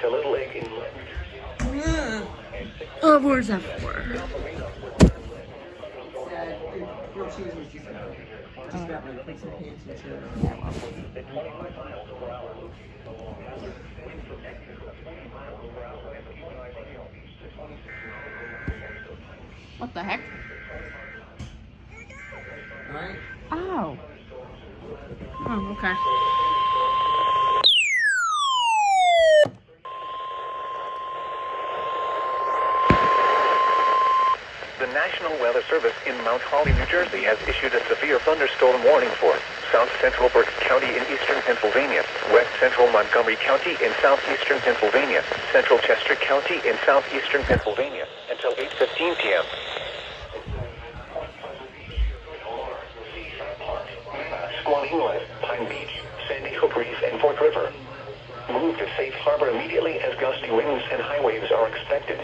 to Little Lake Inlet. Oh, where's that for? What the heck? Oh. Oh, okay. The National Weather Service in Mount Holly, New Jersey has issued a severe thunderstorm warning for South Central Berks County in eastern Pennsylvania, West Central Montgomery County in southeastern Pennsylvania, Central Chester County in southeastern Pennsylvania, until 8:15 p.m. Squaw Inlet, Pine Beach, Sandy Hook Reef, and Fork River. Move to safe harbor immediately as gusty winds and high waves are expected.